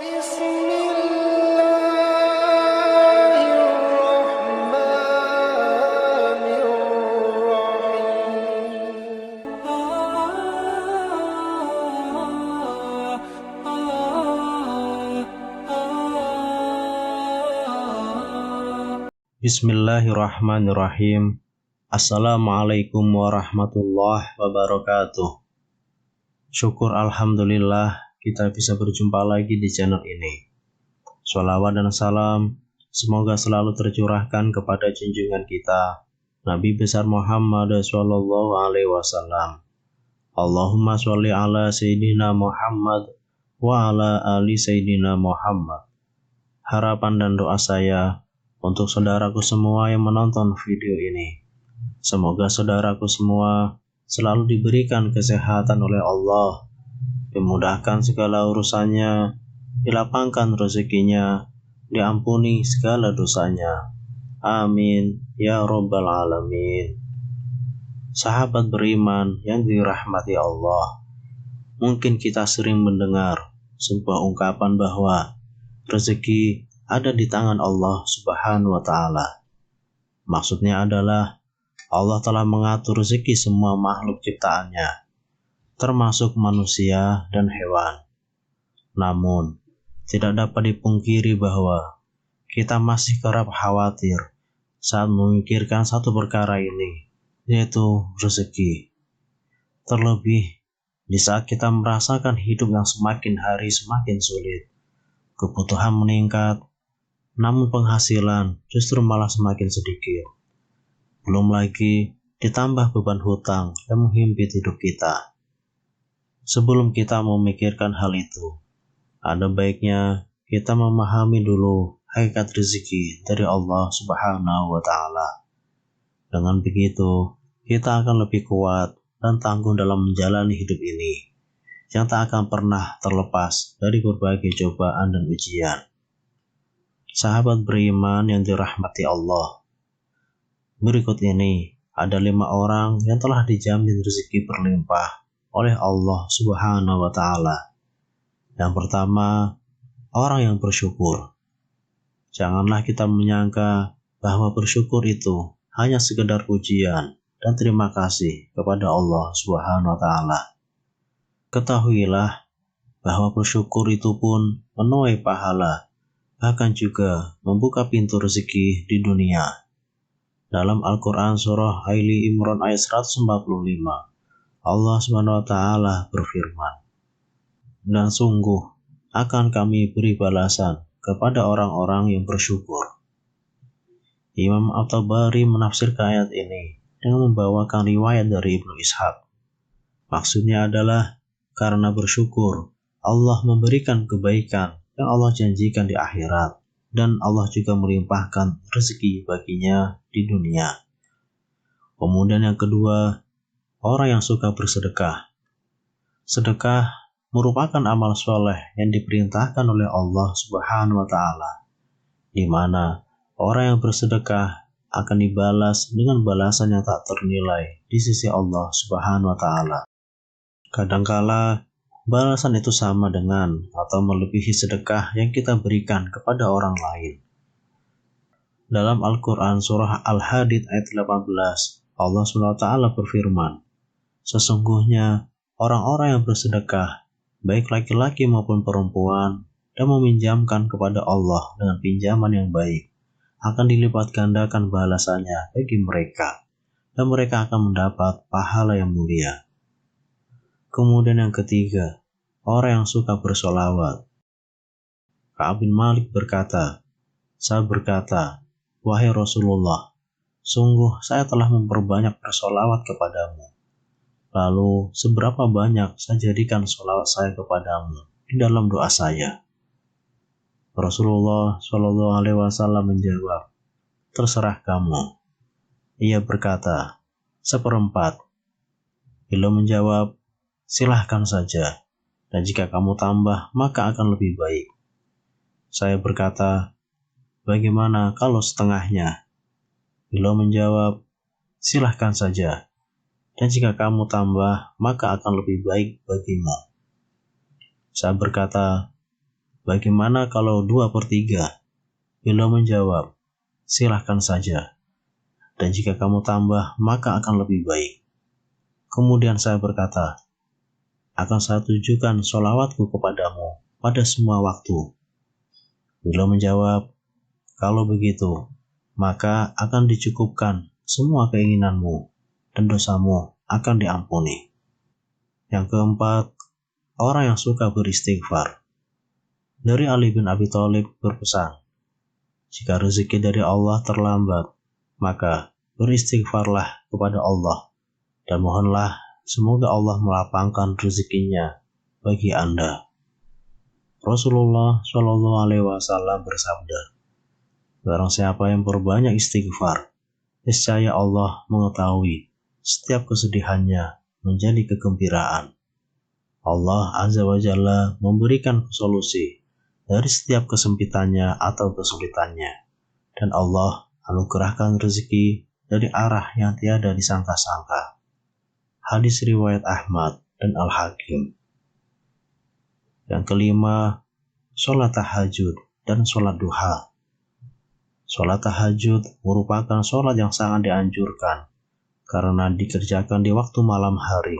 Bismillahirrahmanirrahim. Assalamualaikum warahmatullahi wabarakatuh. Syukur alhamdulillah kita bisa berjumpa lagi di channel ini. Sholawat dan salam semoga selalu tercurahkan kepada junjungan kita Nabi besar Muhammad sallallahu alaihi wasallam. Allahumma sholli ala sayyidina Muhammad wa ala ali sayyidina Muhammad. Harapan dan doa saya untuk saudaraku semua yang menonton video ini. Semoga saudaraku semua selalu diberikan kesehatan oleh Allah, dimudahkan segala urusannya, dilapangkan rezekinya, diampuni segala dosanya. Amin ya rabbal alamin. Sahabat beriman yang dirahmati Allah, mungkin kita sering mendengar sebuah ungkapan bahwa rezeki ada di tangan Allah Subhanahu wa Ta'ala. Maksudnya adalah Allah telah mengatur rezeki semua makhluk ciptaannya, termasuk manusia dan hewan. Namun, tidak dapat dipungkiri bahwa kita masih kerap khawatir saat memikirkan satu perkara ini, yaitu rezeki. Terlebih, di saat kita merasakan hidup yang semakin hari semakin sulit, kebutuhan meningkat, namun penghasilan justru malah semakin sedikit. Belum lagi ditambah beban hutang yang menghimpit hidup kita. Sebelum kita memikirkan hal itu, ada baiknya kita memahami dulu hakikat rezeki dari Allah Subhanahu wa Ta'ala. Dengan begitu, kita akan lebih kuat dan tangguh dalam menjalani hidup ini, yang tak akan pernah terlepas dari berbagai cobaan dan ujian. Sahabat beriman yang dirahmati Allah, berikut ini ada 5 orang yang telah dijamin rezeki berlimpah oleh Allah Subhanahu wa Ta'ala. Yang pertama, orang yang bersyukur. Janganlah kita menyangka bahwa bersyukur itu hanya sekedar pujian dan terima kasih kepada Allah Subhanahu wa Ta'ala. Ketahuilah bahwa bersyukur itu pun menuai pahala, bahkan juga membuka pintu rezeki di dunia. Dalam Al-Quran surah Ali Imran ayat 145, Allah SWT berfirman, "Dan sungguh akan kami beri balasan kepada orang-orang yang bersyukur." Imam At-Tabari menafsirkan ayat ini dengan membawakan riwayat dari Ibnu Ishaq. Maksudnya adalah karena bersyukur, Allah memberikan kebaikan yang Allah janjikan di akhirat, dan Allah juga melimpahkan rezeki baginya di dunia. Kemudian yang kedua, orang yang suka bersedekah. Sedekah merupakan amal soleh yang diperintahkan oleh Allah Subhanahu wa Ta'ala, di mana orang yang bersedekah akan dibalas dengan balasan yang tak ternilai di sisi Allah Subhanahu wa Ta'ala. Kadangkala balasan itu sama dengan atau melebihi sedekah yang kita berikan kepada orang lain. Dalam Al-Quran surah Al-Hadid ayat 18, Allah SWT berfirman, "Sesungguhnya orang-orang yang bersedekah, baik laki-laki maupun perempuan, dan meminjamkan kepada Allah dengan pinjaman yang baik, akan dilipat gandakan balasannya bagi mereka, dan mereka akan mendapat pahala yang mulia." Kemudian yang ketiga, orang yang suka bersolawat. Ka'ab bin Malik berkata, "Saya berkata, wahai Rasulullah, sungguh saya telah memperbanyak bersolawat kepadamu. Lalu seberapa banyak saya jadikan solawat saya kepadamu di dalam doa saya?" Rasulullah SAW menjawab, "Terserah kamu." Ia berkata, "1/4." Beliau menjawab, "Silahkan saja, dan jika kamu tambah maka akan lebih baik." Saya berkata, "Bagaimana kalau setengahnya?" Beliau menjawab, "Silahkan saja, dan jika kamu tambah maka akan lebih baik bagimu." Saya berkata, bagaimana kalau 2/3? Beliau menjawab, silahkan saja. Dan jika kamu tambah, maka akan lebih baik. Kemudian saya berkata, akan saya tujukan sholawatku kepadamu pada semua waktu. Beliau menjawab, kalau begitu, maka akan dicukupkan semua keinginanmu dan dosamu akan diampuni. Yang keempat, orang yang suka beristighfar. Dari Ali bin Abi Thalib berpesan, jika rezeki dari Allah terlambat, maka beristighfarlah kepada Allah dan mohonlah semoga Allah melapangkan rezekinya bagi Anda. Rasulullah Shallallahu Alaihi Wasallam bersabda, barang siapa yang berbanyak istighfar, niscaya Allah mengetahui setiap kesedihannya menjadi kegembiraan. Allah Azza wa Jalla memberikan solusi dari setiap kesempitannya atau kesulitannya, dan Allah anugerahkan rezeki dari arah yang tiada disangka-sangka. Hadis riwayat Ahmad dan Al-Hakim. Yang kelima, sholat tahajud dan sholat duha. Sholat tahajud merupakan sholat yang sangat dianjurkan karena dikerjakan di waktu malam hari.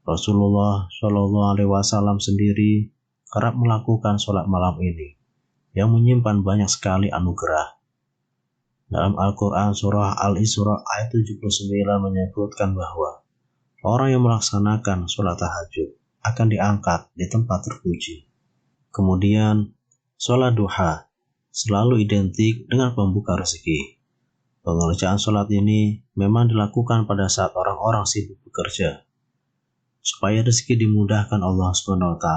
Rasulullah Shallallahu Alaihi Wasallam sendiri kerap melakukan sholat malam ini yang menyimpan banyak sekali anugerah. Dalam Al-Quran surah Al-Isra ayat 79 menyebutkan bahwa orang yang melaksanakan sholat tahajud akan diangkat di tempat terpuji. Kemudian, sholat duha selalu identik dengan pembuka rezeki. Pengerjaan sholat ini memang dilakukan pada saat orang-orang sibuk bekerja, supaya rezeki dimudahkan Allah SWT.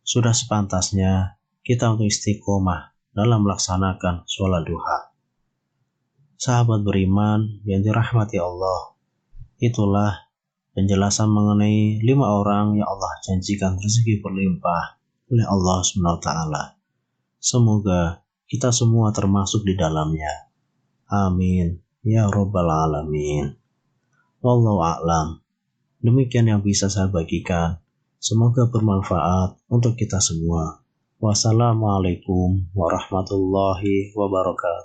Sudah sepantasnya kita untuk istiqomah dalam melaksanakan sholat duha. Sahabat beriman yang dirahmati Allah, itulah penjelasan mengenai 5 orang yang Allah janjikan rezeki berlimpah oleh Allah SWT. Semoga kita semua termasuk di dalamnya. Amin. Ya Rabbal Alamin. Wallahu a'lam. Demikian yang bisa saya bagikan. Semoga bermanfaat untuk kita semua. Wassalamualaikum warahmatullahi wabarakatuh.